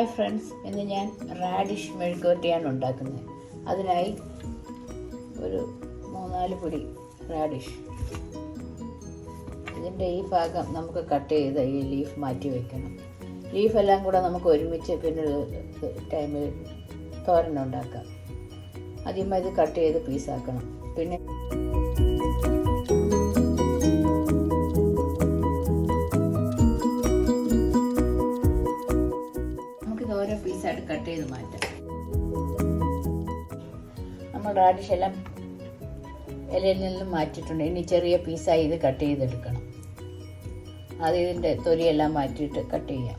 Hi friends, ഇന്ന് ഞാൻ radish മെഴുക്കുവരട്ടിയാണ് ഉണ്ടാക്കുന്നത്. അതിനായി ഒരു 3-4 പിടി റാഡിഷ്. ഇതിൻ്റെ ഈ ഭാഗം നമുക്ക് കട്ട് ചെയ്ത് ഈ ലീഫ് മാറ്റി വയ്ക്കണം. ലീഫെല്ലാം കൂടെ നമുക്ക് ഒരുമിച്ച് പിന്നെ ടൈമിൽ തോരനുണ്ടാക്കാം. ആദ്യം ഇത് കട്ട് ചെയ്ത് പീസാക്കണം. പിന്നെ ഓരോ പീസായിട്ട് കട്ട് ചെയ്ത് മാറ്റാം. നമ്മൾ റാഡിഷ് എല്ലാം ഇലയിൽ നിന്നും മാറ്റിയിട്ടുണ്ട്. ഇനി ചെറിയ പീസായി ഇത് കട്ട് ചെയ്തെടുക്കണം. അത് ഇതിൻ്റെ തൊലിയെല്ലാം മാറ്റിയിട്ട് കട്ട് ചെയ്യാം.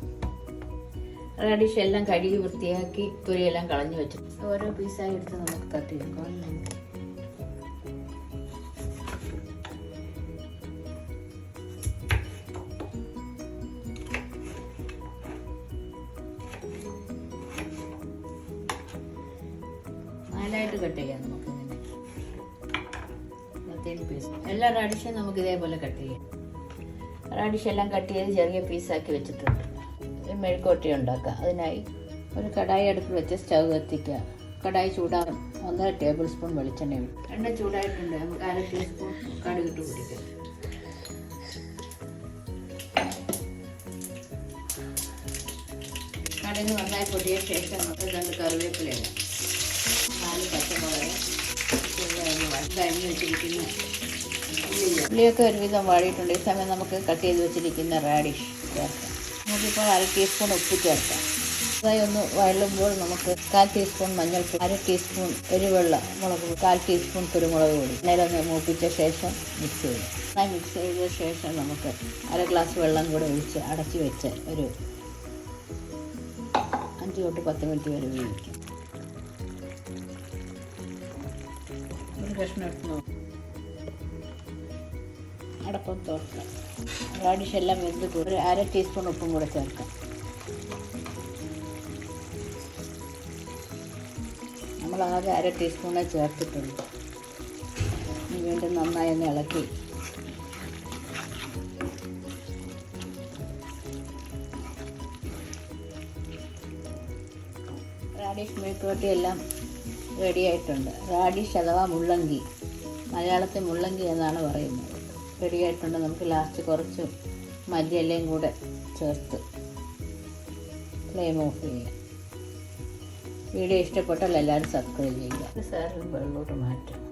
റാഡിഷ് എല്ലാം കഴുകി വൃത്തിയാക്കി തൊലിയെല്ലാം കളഞ്ഞു വെച്ചു ഓരോ പീസായി എടുത്ത് നമുക്ക് കട്ട് ചെയ്യാം. നാലായിട്ട് കട്ട് ചെയ്യാം. നമുക്ക് ഇങ്ങനെ പീസ് എല്ലാ റാഡിഷും നമുക്ക് ഇതേപോലെ കട്ട് ചെയ്യാം. റാഡിഷ് എല്ലാം കട്ട് ചെയ്ത് ചെറിയ പീസാക്കി വെച്ചിട്ടുണ്ട്. മെഴുക്കുവരട്ടി ഉണ്ടാക്കാം. അതിനായി ഒരു കടായി അടുപ്പിൽ വെച്ച് സ്റ്റവ് കത്തിക്കുക. കടായി ചൂടാകും. 1.5 ടേബിൾ സ്പൂൺ വെളിച്ചെണ്ണ ഒഴിക്കും. എണ്ണ ചൂടായിട്ടുണ്ട്. നമുക്ക് 1/2 ടീസ്പൂൺ കടുകിട്ട് പൊടിക്കുക. കടുക് നന്നായി പൊടിയ ശേഷം നമുക്ക് 2 കറിവേപ്പിലയില, 4 പച്ചമുളക്, കഴിഞ്ഞ് വെച്ചിരിക്കുന്ന ഉള്ളിയൊക്കെ ഒരുവിധം വാടിയിട്ടുണ്ട്. ഈ സമയം നമുക്ക് കട്ട് ചെയ്ത് വെച്ചിരിക്കുന്ന റാഡിഷ് ചേർക്കാം. നമുക്കിപ്പോൾ 1/2 ടീസ്പൂൺ ഉപ്പ് ചേർക്കാം. അതായി ഒന്ന് വഴലുമ്പോൾ നമുക്ക് 1/4 ടീസ്പൂൺ മഞ്ഞൾപ്പൊടി, 1/2 ടീസ്പൂൺ എരിവെള്ള മുളക്, 1/4 ടീസ്പൂൺ കുരുമുളക് പൊടി നേരൊന്ന് മൂപ്പിച്ച ശേഷം മിക്സ് ചെയ്യും. മിക്സ് ചെയ്ത ശേഷം നമുക്ക് 1/2 ഗ്ലാസ് വെള്ളം കൂടെ ഒഴിച്ച് അടച്ചു വെച്ച് ഒരു 5 തൊട്ട് 10 മിനിറ്റ് വരെ വേവിക്കും. ഒരു കഷ്ണം ഇട്ട് നോക്കും. അടപ്പം തുറക്കാം. റാഡിഷ് എല്ലാം വെന്ത് ഒരു 1/2 ടീസ്പൂൺ ഉപ്പും കൂടെ ചേർക്കാം. നമ്മളാകെ 1/2 ടീസ്പൂണേ ചേർത്തിട്ടുണ്ട്. വീണ്ടും നന്നായി ഒന്ന് ഇളക്കി റാഡിഷ് മെഴുക്കുവരട്ടി എല്ലാം റെഡിയായിട്ടുണ്ട്. റാഡിഷ് അഥവാ മുള്ളങ്കി, മലയാളത്തിൽ മുള്ളങ്കി എന്നാണ് പറയുന്നത്. റെഡിയായിട്ടുണ്ട്. നമുക്ക് ലാസ്റ്റ് കുറച്ച് മല്ലിയിലയും കൂടെ ചേർത്ത് ഫ്ലെയിം ഓഫ് ചെയ്യാം. വീഡിയോ ഇഷ്ടപ്പെട്ടാൽ എല്ലാവരും സബ്സ്ക്രൈബ് ചെയ്യുക. സാറിന് വെള്ളോട്ട് മാറ്റാം.